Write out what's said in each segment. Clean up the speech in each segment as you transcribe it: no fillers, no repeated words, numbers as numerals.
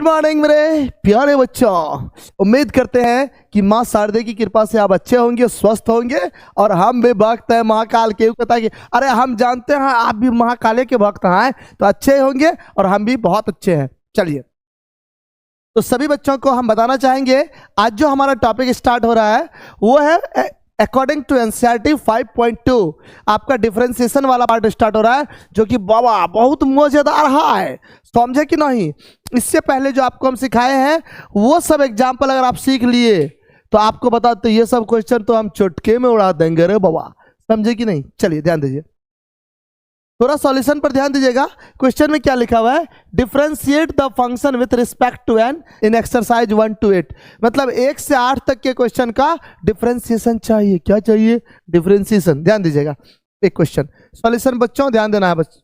Morning मेरे प्यारे बच्चों, उम्मीद करते हैं कि माँ शारदे की कृपा से आप अच्छे होंगे, स्वस्थ होंगे और हम भी भक्त हैं महाकाल के। कहता कि अरे हम जानते हैं आप भी महाकाले के भक्त हैं तो अच्छे होंगे और हम भी बहुत अच्छे हैं। चलिए, तो सभी बच्चों को हम बताना चाहेंगे आज जो हमारा टॉपिक स्टार्ट हो रहा है वो है अकॉर्डिंग टू एनसीईआरटी 5.2 आपका डिफरेंशिएशन वाला पार्ट स्टार्ट हो रहा है, जो कि बाबा बहुत मजेदार है, समझे कि नहीं। इससे पहले जो आपको हम सिखाए हैं वो सब एग्जाम्पल अगर आप सीख लिए तो आपको बताते ये सब क्वेश्चन तो हम चुटके में उड़ा देंगे रे बाबा, समझे कि नहीं। चलिए ध्यान दीजिए, थोड़ा सॉल्यूशन पर ध्यान दीजिएगा। क्वेश्चन में क्या लिखा हुआ है, differentiate the function with respect to N in exercise 1 to 8। मतलब 1 से 8 तक के क्वेश्चन का डिफरेंशिएशन चाहिए। क्या चाहिए? डिफरेंशिएशन। ध्यान दीजिएगा, एक क्वेश्चन सॉल्यूशन बच्चों ध्यान देना है। बच्चों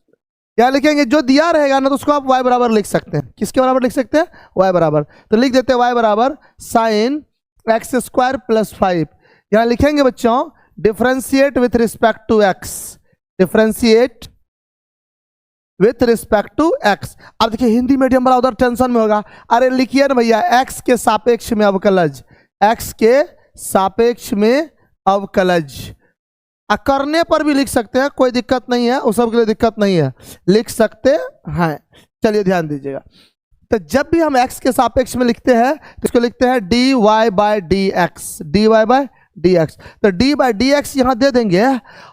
क्या लिखेंगे, जो दिया रहेगा ना तो उसको आप y बराबर लिख सकते हैं। किसके बराबर लिख सकते हैं? y बराबर। तो लिख देते हैं y बराबर साइन एक्स स्क्वायर प्लस 5। यहाँ लिखेंगे बच्चों differentiate with respect to x, differentiate with respect to x। अब देखिए हिंदी मीडियम वाला उधर टेंशन में होगा, अरे लिखिए ना भैया x के सापेक्ष में अवकलज, x के सापेक्ष में अवकलज। करने पर भी लिख सकते हैं, कोई दिक्कत नहीं है, उस सब के लिए दिक्कत नहीं है, लिख सकते हैं। चलिए ध्यान दीजिएगा, तो जब भी हम x के सापेक्ष में लिखते हैं तो इसको लिखते हैं dy by dx, dy by dx। तो d बाय dx यहां दे देंगे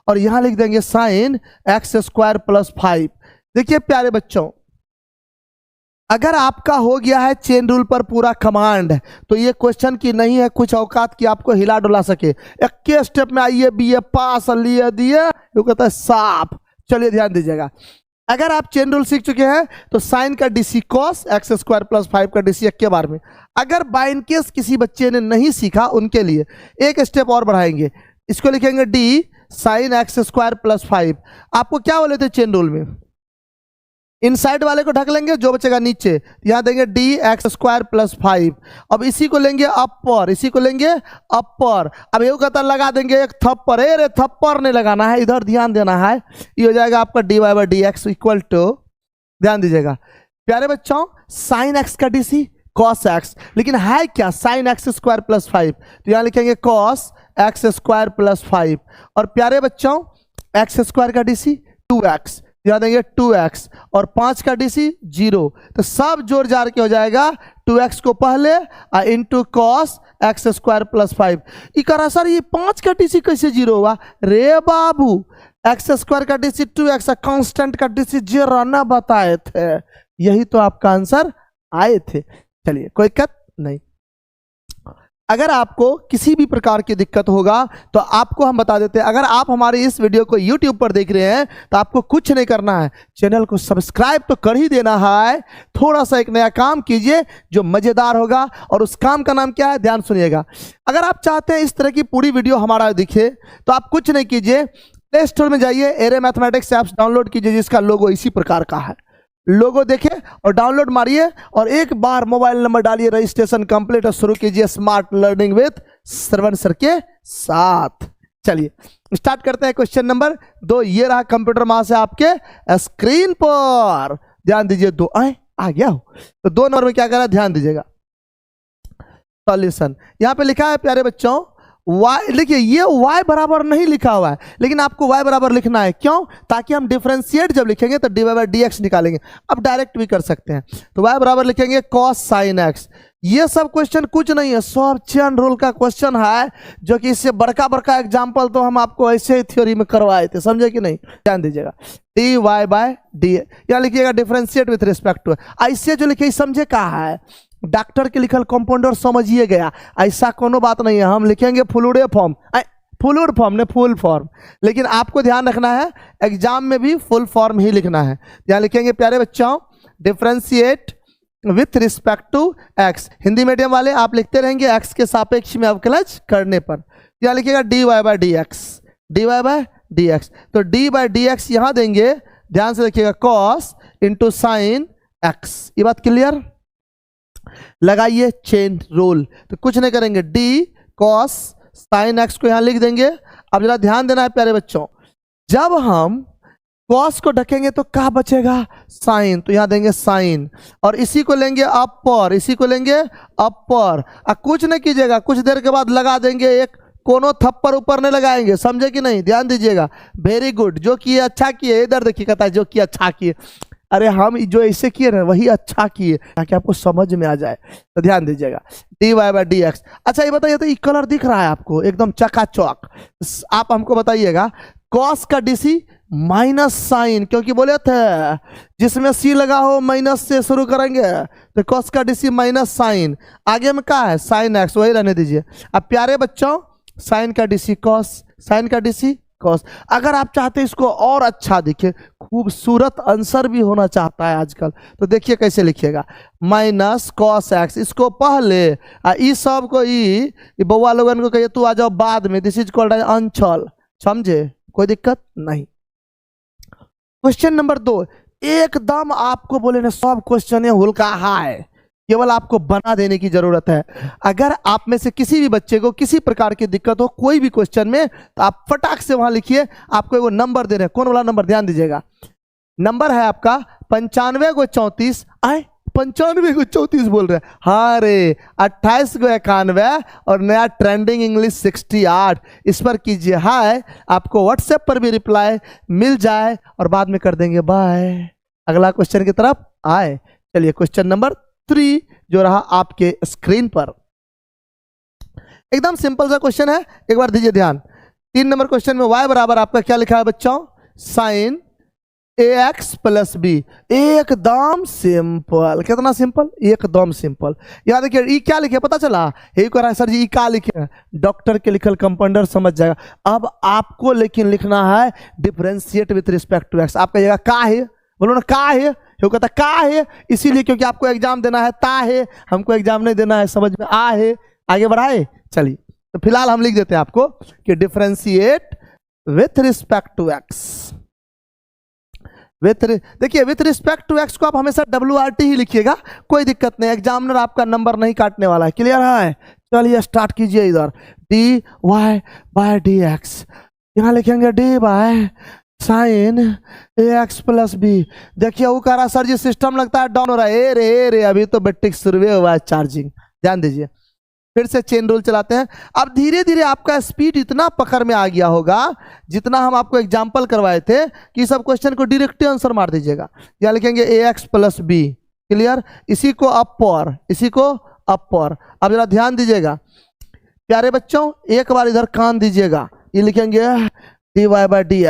और यहां लिख देंगे साइन एक्स स्क्वायर प्लस 5। देखिए प्यारे बच्चों, अगर आपका हो गया है चेन रूल पर पूरा कमांड तो ये क्वेश्चन की नहीं है कुछ औकात की आपको हिला डुला सके। एक के स्टेप में आइए बीए पास लिए दिए, वो कहता है साफ। चलिए ध्यान दीजिएगा, अगर आप चेन रूल सीख चुके हैं तो साइन का DC cos x square plus 5 का डीसी एक के बार में। अगर बाय इन केस किसी बच्चे ने नहीं सीखा उनके लिए एक स्टेप और बढ़ाएंगे, इसको लिखेंगे D sine x square plus 5। आपको क्या बोले थे चेन रूल में, इनसाइड वाले को ढक लेंगे, जो बचेगा नीचे यहां देंगे डी एक्स स्क्वायर प्लस 5। अब इसी को लेंगे अपर, इसी को लेंगे अपर। अब ये कहता लगा देंगे एक थप्पर, अरे थप्पर नहीं लगाना है, इधर ध्यान देना है। ये हो जाएगा आपका D Y by D X equal to, ध्यान दीजिएगा प्यारे बच्चों, साइन एक्स का डीसी कॉस एक्स, लेकिन है क्या साइन एक्स स्क्वायर प्लस 5, तो यहां लिखेंगे कॉस एक्स स्क्वायर प्लस 5। और प्यारे बच्चों एक्स स्क्वायर का डीसी 2x, यहां देंगे 2x और 5 का डीसी 0। तो सब जोड़ जार के हो जाएगा 2x को पहले into cos x square plus 5। इकरा सर ये 5 का डीसी कैसे 0 हुआ? रे बाबू, एक्स स्क्वायर का डीसी 2x, कांस्टेंट का डीसी 0 ना बताए थे, यही तो आपका आंसर आए थे। चलिए कोई दिक्कत नहीं। अगर आपको किसी भी प्रकार की दिक्कत होगा तो आपको हम बता देते हैं, अगर आप हमारे इस वीडियो को YouTube पर देख रहे हैं तो आपको कुछ नहीं करना है, चैनल को सब्सक्राइब तो कर ही देना है। थोड़ा सा एक नया काम कीजिए जो मजेदार होगा, और उस काम का नाम क्या है ध्यान सुनिएगा। अगर आप चाहते हैं इस तरह की पूरी वीडियो हमारा दिखे तो आप कुछ नहीं कीजिए, प्ले स्टोर में जाइए, एरे मैथमेटिक्स ऐप्स डाउनलोड कीजिए जिसका लोगो इसी प्रकार का है। लोगो देखे और डाउनलोड मारिए और एक बार मोबाइल नंबर डालिए, रजिस्ट्रेशन कंप्लीट और शुरू कीजिए smart learning with Shravan sir के साथ। चलिए स्टार्ट करते हैं क्वेश्चन नंबर 2। ये रहा कंप्यूटर मां से आपके स्क्रीन पर, ध्यान दीजिए। 2 आ गया हो तो 2 नंबर में क्या करा ध्यान दीजिएगा, सॉल्यूशन। यहां पे लिखा है प्यारे बच्चों y, देखिए ये y बराबर नहीं लिखा हुआ है लेकिन आपको y बराबर लिखना है। क्यों? ताकि हम डिफरेंशिएट जब लिखेंगे तो D Y by D X निकालेंगे। अब डायरेक्ट भी कर सकते हैं, तो y बराबर लिखेंगे कॉस साइन एक्स। ये सब क्वेश्चन कुछ नहीं है, सब चेन रूल का क्वेश्चन है, जो कि इससे बड़का बड़का एग्जाम्पल तो हम आपको ऐसे ही थ्योरी में करवाए थे, समझे कि नहीं। ध्यान दीजिएगा, डी वाई बाय डी, यहाँ लिखिएगा डिफरेंशिएट विथ रिस्पेक्ट टू, ऐसे जो लिखे समझे कहा है, डॉक्टर के लिखल कंपाउंडर समझिए गया, ऐसा कोनो बात नहीं है। हम लिखेंगे फ्लूइड फॉर्म, फ्लूइड फॉर्म ने फुल फॉर्म, लेकिन आपको ध्यान रखना है एग्जाम में भी फुल फॉर्म ही लिखना है। यहाँ लिखेंगे प्यारे बच्चों differentiate with respect to X. Hindi medium वाले आप लिखते रहेंगे एक्स के सापेक्ष में अवकलज करने पर। यहाँ लिखिएगा D Y by D X, D Y by D X. तो डी बाई डी एक्स यहाँ देंगे, ध्यान से देखिएगा कॉस इंटू साइन एक्स। ये बात क्लियर? लगाइए चेन रूल, तो कुछ नहीं करेंगे, डी कॉस साइन एक्स को यहां लिख देंगे। अब जरा ध्यान देना है प्यारे बच्चों, जब हम कॉस को ढकेंगे तो क्या बचेगा, साइन, तो यहां देंगे साइन, और इसी को लेंगे अपर, इसी को लेंगे अपर। कुछ नहीं कीजिएगा, कुछ देर के बाद लगा देंगे एक कोनो थप्पड़, ऊपर नहीं लगाएंगे, समझे कि नहीं, ध्यान दीजिएगा। वेरी गुड, जो किए अच्छा किए, इधर देखिए कहता है जो किए अच्छा किए, अरे हम जो ऐसे किए ना वही अच्छा किए, ताकि आपको समझ में आ जाए, तो ध्यान दीजिएगा। dy by D x. अच्छा ये बताइए, तो ये कलर दिख रहा है आपको एकदम चकाचौक, आप हमको बताइएगा कॉस का डीसी माइनस साइन, क्योंकि बोले थे जिसमें सी लगा हो माइनस से शुरू करेंगे, तो कॉस का डीसी माइनस साइन, आगे में क्या है साइन एक्स, वही रहने दीजिए। अब प्यारे बच्चों, साइन का डीसी कॉस, साइन का डीसी कॉस। अगर आप चाहते हैं इसको और अच्छा दिखे, खूबसूरत आंसर भी होना चाहता है आजकल, तो देखिए कैसे लिखिएगा, माइनस कॉस एक्स, इसको पहले ई सब को ई बउआ लोगन को कहिए तू आ जाओ बाद में, दिस इज कॉल्ड अंचल, समझे, कोई दिक्कत नहीं। क्वेश्चन नंबर 2, एकदम आपको बोले ना सब क्वेश्चन है हुल्का हाय, केवल आपको बना देने की जरूरत है। अगर आप में से किसी भी बच्चे को किसी प्रकार की दिक्कत हो कोई भी क्वेश्चन में, तो आप फटाक से वहां लिखिए, आपको एगो नंबर दे रहे हैं, कौन वाला नंबर, ध्यान दीजिएगा, नंबर है आपका 95 को 34, आए 95 को 34 बोल रहे हैं, हाँ रे 28 को 91, और नया ट्रेंडिंग इंग्लिश 68, इस पर कीजिए हाय, आपको व्हाट्सएप पर भी रिप्लाई मिल जाए, और बाद में कर देंगे बाय। अगला क्वेश्चन की तरफ आए, चलिए क्वेश्चन नंबर 3 जो रहा आपके स्क्रीन पर, एकदम सिंपल सा क्वेश्चन है, एक बार दीजिए ध्यान। 3 नंबर क्वेश्चन में y बराबर आपका क्या लिखा है बच्चों, साइन ax प्लस बी, एकदम सिंपल, कितना सिंपल, एकदम सिंपल। यहाँ देखिए ई क्या लिखे पता चला, यही कह रहा है सर जी ई क्या लिखे, डॉक्टर के लिखल कंपाउंडर समझ जाएगा। अब आपको लेकिन लिखना है differentiate with respect to X, आप कहिएगा का है, बोलो ना का है, वो कहता का है, इसीलिए क्योंकि आपको एग्जाम देना है ता है, हमको एग्जाम नहीं देना है, समझ में आ है, आगे बढ़ाए। चलिए तो फिलहाल हम लिख देते हैं आपको कि differentiate with respect to X, देखिए विथ रिस्पेक्ट टू एक्स को आप हमेशा WRT ही लिखिएगा, कोई दिक्कत नहीं, एग्जामिनर आपका नंबर नहीं काटने वाला है, क्लियर है। चलिए स्टार्ट कीजिए, इधर dy बाय डी एक्स, यहाँ लिखेंगे D by sine ax plus B. देखिए वो कह रहा सर जी सिस्टम लगता है डाउन हो रहा है, ए रे अभी तो बैटरी शुरू हुआ है चार्जिंग, ध्यान दीजिए। फिर से चेन रूल चलाते हैं। अब धीरे धीरे आपका स्पीड इतना पकड़ में आ गया होगा, जितना हम आपको एग्जाम्पल करवाए थे, कि सब क्वेश्चन को डायरेक्ट आंसर मार दीजिएगा। यहाँ लिखेंगे ax प्लस बी, क्लियर, इसी को अपर, इसी को अपर। अब जरा ध्यान दीजिएगा प्यारे बच्चों, एक बार इधर कान दीजिएगा, ये लिखेंगे dy बाई डी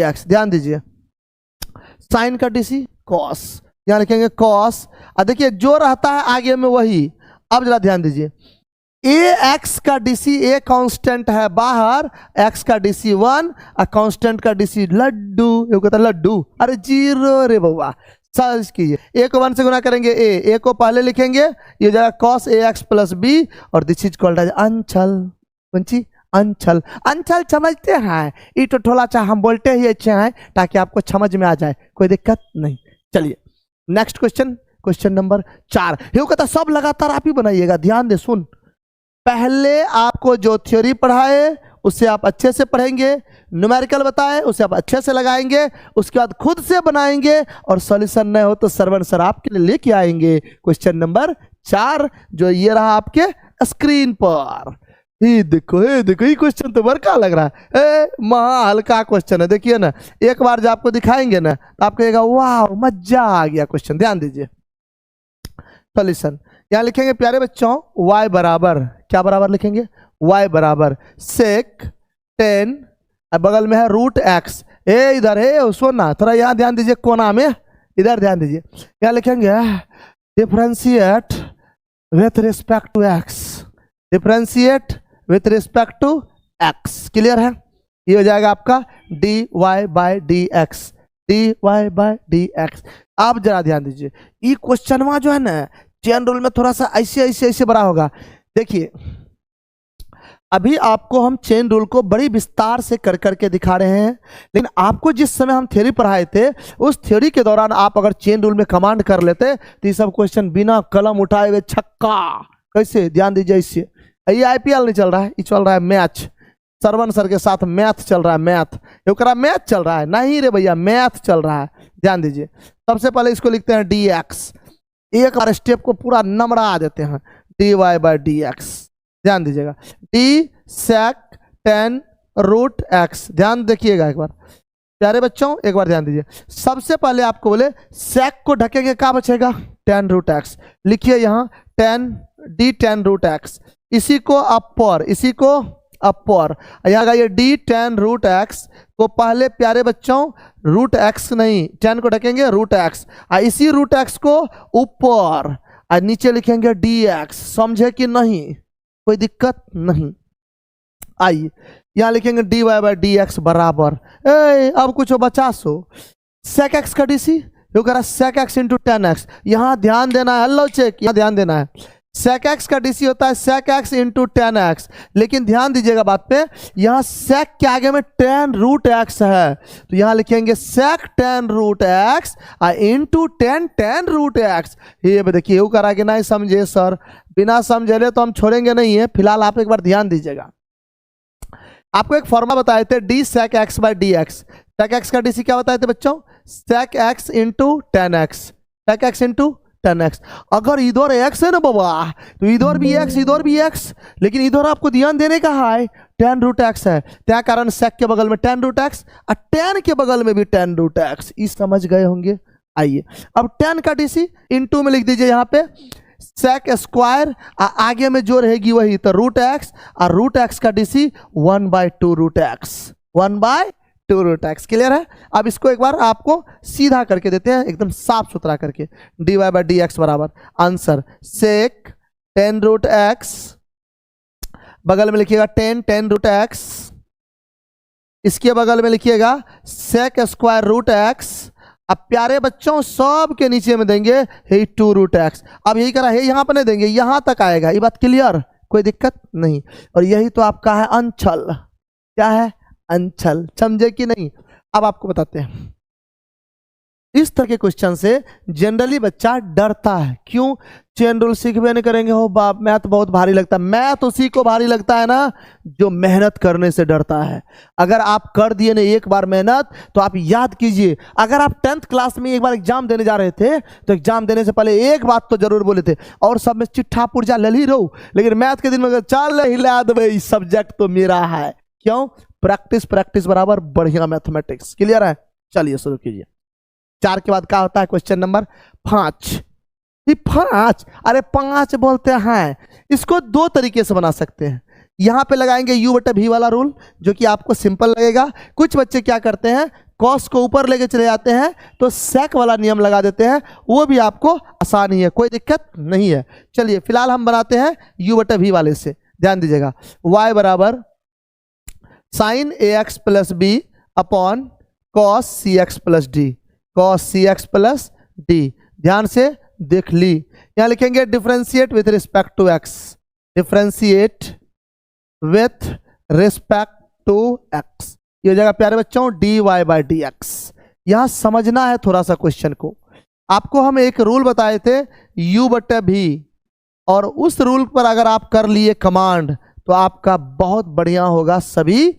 एक्स, ध्यान दीजिए, साइन का डीसी कॉस, यहाँ लिखेंगे कॉस, और देखिए जो रहता है आगे में वही। अब जरा ध्यान दीजिए, ax का डीसी ए कांस्टेंट है बाहर, x का डीसी 1, और कांस्टेंट का डीसी लड्डू, ये कहता है लड्डू, अरे 0 रे बउआ, सर्च कीजिए, a को 1 से गुना करेंगे a को पहले लिखेंगे, ये हो जाएगा cos ax प्लस बी, और दिस इज कॉल्ड एज अंचल, कौन अंचल, अंचल समझते हैं, ई तो थोड़ा सा हम बोलते ही अच्छे हैं ताकि आपको समझ में आ जाए, कोई दिक्कत नहीं। चलिए नेक्स्ट क्वेश्चन, क्वेश्चन नंबर 4, ये कहता सब लगातार आप ही बनाइएगा, ध्यान दे, सुन, पहले आपको जो थ्योरी पढ़ाए उससे आप अच्छे से पढ़ेंगे, न्यूमेरिकल बताए उसे आप अच्छे से लगाएंगे, उसके बाद खुद से बनाएंगे, और सॉल्यूशन नहीं हो तो सरवण सर आपके लिए लेके आएंगे। क्वेश्चन नंबर 4 जो ये रहा आपके स्क्रीन पर, ये देखो ये क्वेश्चन तो बड़का लग रहा है, महा हल्का क्वेश्चन है, देखिए ना, एक बार जब आपको दिखाएंगे ना तो आप कहिएगा वाह मजा आ गया क्वेश्चन। ध्यान दीजिए सॉल्यूशन, यहाँ लिखेंगे प्यारे बच्चों y बराबर, क्या बराबर लिखेंगे, y बराबर सेक 10, बगल में है रूट x, इधर है सुनना, थोड़ा यहाँ ध्यान दीजिए कोना में, इधर ध्यान दीजिए, यहाँ लिखेंगे differentiate with respect to x, differentiate with respect to x, clear है, ये हो जाएगा आपका dy by D X, dy by dx। आप जरा ध्यान दीजिए, ये क्वेश्चन जो है ना चेन रूल में थोड़ा सा ऐसे बड़ा होगा। देखिए अभी आपको हम चेन रूल को बड़ी विस्तार से कर करके दिखा रहे हैं, लेकिन आपको जिस समय हम थ्योरी पढ़ाए थे उस थ्योरी के दौरान आप अगर चेन रूल में कमांड कर लेते तो ये सब क्वेश्चन बिना कलम उठाए हुए छक्का, कैसे, ध्यान दीजिए, इससे ये IPL नहीं चल रहा है, ये चल रहा है मैच, सरवन सर के साथ मैथ चल रहा है, मैथ मैथ चल रहा है, नहीं रे भैया मैथ चल रहा है। ध्यान दीजिए, सबसे पहले इसको लिखते हैं डी एक्स, एक बार स्टेप को पूरा नमड़ा देते हैं, D Y by D X. ध्यान दीजिएगा, D sec ten root X. ध्यान देखिएगा एक बार प्यारे बच्चों, एक बार ध्यान दीजिए। सबसे पहले आपको बोले सेक को ढकेंगे, क्या बचेगा, टेन रूट एक्स। लिखिए यहाँ tan D tan root X, इसी को अपर, इसी को अपर, यहाँ का ये डी टेन रूट एक्स को पहले प्यारे बच्चों रूट एक्स नहीं, टेन को ढकेंगे रूट एक्स, इसी रूट एक्स को ऊपर और नीचे लिखेंगे डी एक्स। समझे कि नहीं, कोई दिक्कत नहीं। आइए यहाँ लिखेंगे D Y by D X बराबर, अब कुछ बचा सो सेक एक्स का डीसी, यू कह रहा sec X into tan X. यहाँ ध्यान देना है, हेलो चेक, यहाँ ध्यान देना है, सेक एक्स का डीसी होता है sec X into tan X, लेकिन ध्यान दीजिएगा बात पे, यहाँ सेक के आगे में टेन रूट एक्स है, तो यहाँ लिखेंगे sec ten root x into ten ten root x. ये देखिए यू करा कि नहीं समझे सर, बिना समझे तो हम छोड़ेंगे नहीं है। फिलहाल आप एक बार ध्यान दीजिएगा, आपको एक फॉर्मूला बताए थे D sec X by D X. Sec X का डीसी क्या बताए थे बच्चों, sec X into tan X, sec X into tan X. अगर इधर एक्स है ना बाबा, तो इधर भी एक्स इधर भी एक्स, लेकिन इधर आपको ध्यान देने का है टेन रूट एक्स है, त्या कारण सेक के बगल में टेन रूट एक्स और टेन के बगल में भी टेन रूट एक्स। इस समझ गए होंगे। आइए अब टेन का डीसी इंटू में लिख दीजिए यहाँ पे सेक स्क्वायर, आगे में जो रहेगी वही तो रूट एक्स, और रूट एक्स का DC one by two root X, one by two root X. Clear है। अब इसको एक बार आपको सीधा करके देते हैं, एकदम साफ सुथरा करके, D Y by D X बराबर answer sec ten root X, बगल में लिखिएगा टेन टेन रूट एक्स, इसके बगल में लिखिएगा सेक स्क्वायर रूट एक्स। अब प्यारे बच्चों सब के नीचे में देंगे हे टू रूट एक्स। अब यही करा है, यहाँ पर नहीं देंगे, यहाँ तक आएगा, ये बात क्लियर, कोई दिक्कत नहीं। और यही तो आपका है अंचल, क्या है अंचल, समझे कि नहीं। अब आपको बताते हैं, इस तरह के क्वेश्चन से जनरली बच्चा डरता है। क्यों, चेन रूल सीखबे नहीं करेंगे, हो बाप मैथ बहुत भारी लगता है। मैथ उसी को भारी लगता है ना जो मेहनत करने से डरता है। अगर आप कर दिए ना एक बार मेहनत, तो आप याद कीजिए, अगर आप 10th क्लास में एक बार एग्जाम देने जा रहे थे, तो एग्जाम देने से पहले एक बात तो जरूर बोले थे, और सब में चिट्ठा पुर्जा ले ही रहो, लेकिन मैथ के दिन में चल हिला दे, सब्जेक्ट तो मेरा है। क्यों, प्रैक्टिस प्रैक्टिस बराबर बढ़िया मैथमेटिक्स। क्लियर है। चलिए शुरू कीजिए। 4 के बाद क्या होता है, क्वेश्चन नंबर 5। 5, अरे 5 बोलते हैं, इसको 2 तरीके से बना सकते हैं। यहां पे लगाएंगे u बटा v वाला रूल, जो कि आपको सिंपल लगेगा। कुछ बच्चे क्या करते हैं, कॉस को ऊपर लेके चले जाते हैं, तो सेक वाला नियम लगा देते हैं, वो भी आपको आसान ही है, कोई दिक्कत नहीं है। चलिए फिलहाल हम बनाते हैं u बटा v वाले से। ध्यान दीजिएगा, y बराबर sine a x plus b upon cos c x plus d, cos c x plus d. ध्यान से देख ली, यहां लिखेंगे differentiate with respect to x, differentiate with respect to x. ये हो जाएगा प्यारे बच्चों d Y by D x. यहां समझना है थोड़ा सा क्वेश्चन को। आपको हम एक रूल बताए थे u बटे भी, और उस रूल पर अगर आप कर लिए कमांड, तो आपका बहुत बढ़िया होगा सभी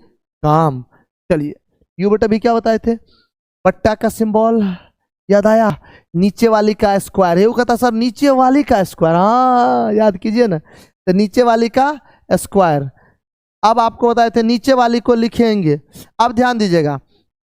काम। चलिए u बटे भी क्या बताए थे, बट्टा का सिंबल याद आया, नीचे वाली का स्क्वायर है। वो कहता सर नीचे वाली का स्क्वायर, हाँ याद कीजिए ना, तो नीचे वाली का स्क्वायर। अब आपको बताए थे नीचे वाली को लिखेंगे। अब ध्यान दीजिएगा,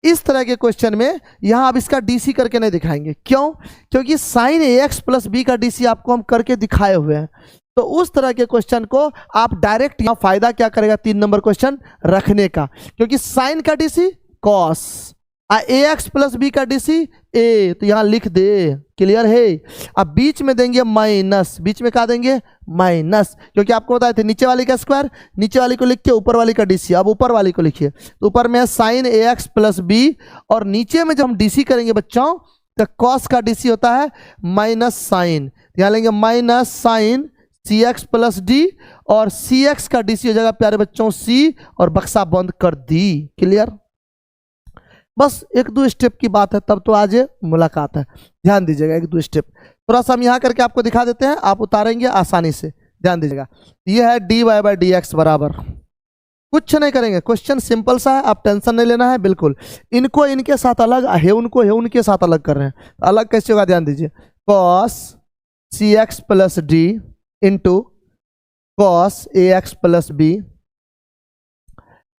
इस तरह के क्वेश्चन में यहां अब इसका डीसी करके नहीं दिखाएंगे। क्यों, क्योंकि sign a x plus B का डीसी आपको हम करके दिखाए हुए हैं। तो उस तरह के क्वेश्चन को आप डायरेक्ट, यहाँ फायदा क्या करेगा 3 नंबर क्वेश्चन रखने का, क्योंकि साइन का डीसी कॉस, ए एक्स प्लस बी का डीसी ए, तो यहां लिख दे। क्लियर है। अब बीच में देंगे माइनस, बीच में क्या देंगे माइनस, क्योंकि आपको बताए थे नीचे वाली का स्क्वायर, नीचे वाली को लिख के ऊपर वाली का डीसी। अब ऊपर वाली को लिखिए, तो ऊपर में है sign a x plus B, और नीचे में जब हम डीसी करेंगे बच्चों, तो कॉस का डीसी होता है माइनस साइन, यहां लेंगे माइनस साइन सी एक्स प्लस डी, और सी एक्स का डीसी हो जाएगा प्यारे बच्चों सी, और बक्सा बंद कर दी। क्लियर। बस 1-2 स्टेप की बात है, तब तो आज मुलाकात है। ध्यान दीजिएगा 1-2 स्टेप थोड़ा सा हम यहाँ करके आपको दिखा देते हैं, आप उतारेंगे आसानी से। ध्यान दीजिएगा, ये है D Y by D X बराबर कुछ नहीं करेंगे, क्वेश्चन सिंपल सा है, आप टेंशन नहीं लेना है बिल्कुल। इनको इनके साथ अलग, है उनको है उनके साथ अलग कर रहे हैं। अलग कैसे होगा ध्यान दीजिए, cos cx plus D into cos ax plus B.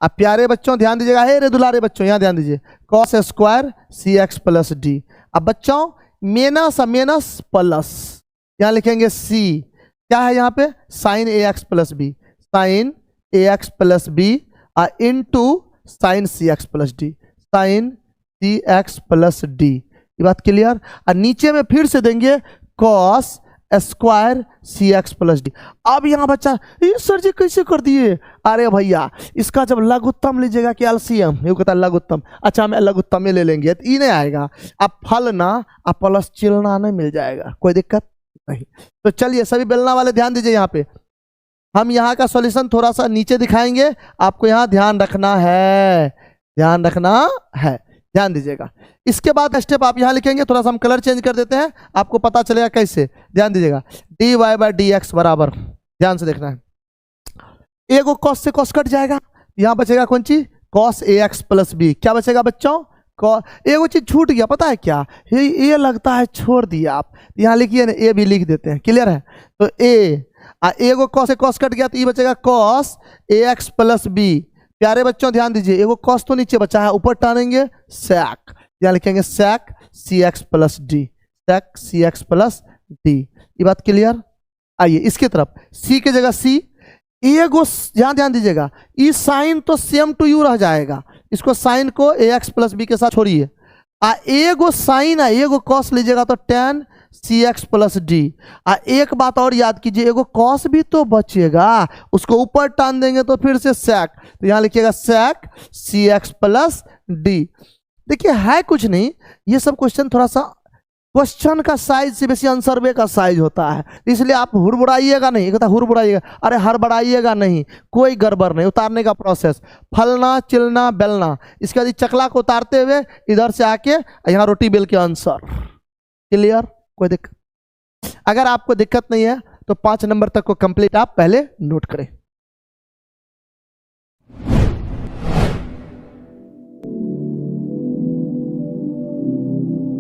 अब प्यारे बच्चों ध्यान दीजिएगा, हे रे दुलारे बच्चों यहाँ ध्यान दीजिए, cos square cx plus D. अब बच्चों मेनस मेनस प्लस, यहाँ लिखेंगे c, क्या है यहाँ पे sine ax plus B, sine ax plus B into sine cx plus D, sine cx plus D. ये बात क्लियर। और नीचे में फिर से देंगे cos square cx plus D. अब यहाँ बच्चा ये सर जी कैसे कर दिए, अरे भैया इसका जब लघुत्तम लीजिएगा कि एलसीएम, ये कहता है लघुत्तम, अच्छा मैं लघुत्तम में ले लेंगे तो ये नहीं आएगा, अब फलना अब प्लस चिलना नहीं मिल जाएगा, कोई दिक्कत नहीं। तो चलिए सभी बेलना वाले ध्यान दीजिए, यहाँ पे हम यहाँ का सॉल्यूशन थोड़ा सा नीचे दिखाएंगे, आपको यहाँ ध्यान रखना है, ध्यान रखना है, ध्यान दीजिएगा। इसके बाद स्टेप आप यहाँ लिखेंगे, थोड़ा सा हम कलर चेंज कर देते हैं, आपको पता चलेगा कैसे, ध्यान दीजिएगा। D Y by D X बराबर, ध्यान से देखना है, एगो कॉस से कॉस कट जाएगा, यहाँ बचेगा कौन चीज, cos A x plus B. क्या बचेगा बच्चों, एगो चीज छूट गया, पता है क्या, ये लगता है छोड़ दिया आप, यहाँ लिखिए ना, ए भी लिख देते हैं, क्लियर है। तो एगो कॉस से कॉस कट गया तो ये बचेगा cos A x plus B. प्यारे बच्चों ध्यान दीजिए, एगो कॉस तो नीचे बचा है, ऊपर टानेंगे सेक, यहाँ लिखेंगे सेक सी एक्स प्लस डी, सेक सी एक्स प्लस डी। ये बात क्लियर। आइए इसकी तरफ, सी की जगह सी, एगो यहाँ ध्यान दीजिएगा, ये साइन तो सेम टू यू रह जाएगा, इसको साइन को ए एक्स प्लस बी के साथ छोड़िए, एगो साइन है एगो कॉस लीजिएगा तो टेन सी एक्स प्लस डी। एक बात और याद कीजिए, एगो कॉस भी तो बचेगा, उसको ऊपर टान देंगे तो फिर से सेक, तो यहाँ लिखिएगा सेक सी एक्स प्लस डी। देखिए है कुछ नहीं, ये सब क्वेश्चन थोड़ा सा क्वेश्चन का साइज से बेसी आंसर वे का साइज होता है, इसलिए आप हुड़बुड़ाइएगा नहीं, कहता हुड़बुड़ाइएगा, अरे हड़बड़ाइएगा नहीं, कोई गड़बड़ नहीं। उतारने का प्रोसेस, फलना चिलना बेलना, इसके बाद चकला को उतारते हुए इधर से आके यहाँ रोटी बेल के आंसर, क्लियर, कोई दिक्कत। अगर आपको दिक्कत नहीं है तो 5 नंबर तक को कंप्लीट आप पहले नोट करें।